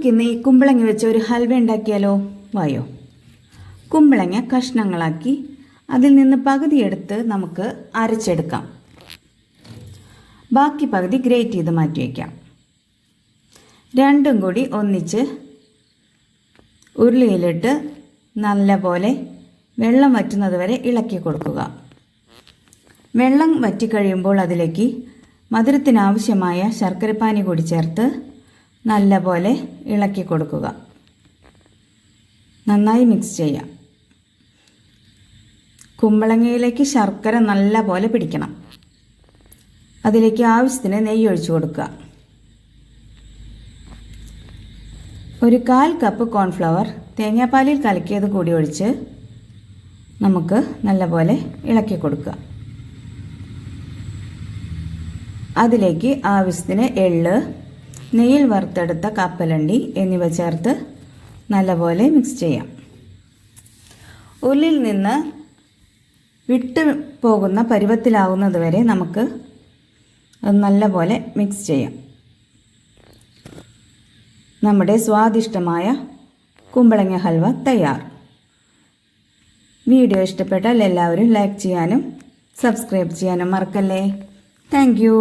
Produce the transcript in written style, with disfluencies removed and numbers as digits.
നമുക്കിന്ന് ഈ കുമ്പളങ്ങ വെച്ച് ഒരു ഹൽവ ഉണ്ടാക്കിയാലോ? വായോ. കുമ്പളങ്ങ കഷ്ണങ്ങളാക്കി അതിൽ നിന്ന് പകുതി എടുത്ത് നമുക്ക് അരച്ചെടുക്കാം. ബാക്കി പകുതി ഗ്രേറ്റ് ചെയ്ത് മാറ്റി വയ്ക്കാം. രണ്ടും കൂടി ഒന്നിച്ച് ഉരുളിയിലിട്ട് നല്ലപോലെ വെള്ളം വറ്റുന്നത് വരെ ഇളക്കി കൊടുക്കുക. വെള്ളം വറ്റിക്കഴിയുമ്പോൾ അതിലേക്ക് മധുരത്തിനാവശ്യമായ ശർക്കരപ്പാനി കൂടി ചേർത്ത് നല്ലപോലെ ഇളക്കി കൊടുക്കുക. നന്നായി മിക്സ് ചെയ്യാം. കുമ്പളങ്ങയിലേക്ക് ശർക്കര നല്ലപോലെ പിടിക്കണം. അതിലേക്ക് ആവശ്യത്തിന് നെയ്യ് ഒഴിച്ചു കൊടുക്കുക. ഒരു 1/4 കപ്പ് കോൺഫ്ലവർ തേങ്ങാപ്പാലിൽ കലക്കിയത് കൂടി ഒഴിച്ച് നമുക്ക് നല്ലപോലെ ഇളക്കി കൊടുക്കുക. അതിലേക്ക് ആവശ്യത്തിന് എള്ള്, നെയ്യിൽ വറുത്തെടുത്ത കപ്പലണ്ടി എന്നിവ ചേർത്ത് നല്ലപോലെ മിക്സ് ചെയ്യാം. ഉരുളിയിൽ നിന്ന് വിട്ട് പോകുന്ന പരുവത്തിലാവുന്നത് വരെ നമുക്ക് അത് നല്ലപോലെ മിക്സ് ചെയ്യാം. നമ്മുടെ സ്വാദിഷ്ടമായ കുമ്പളങ്ങ ഹൽവ തയ്യാർ. വീഡിയോ ഇഷ്ടപ്പെട്ടാൽ എല്ലാവരും ലൈക്ക് ചെയ്യാനും സബ്സ്ക്രൈബ് ചെയ്യാനും മറക്കല്ലേ. Thank you.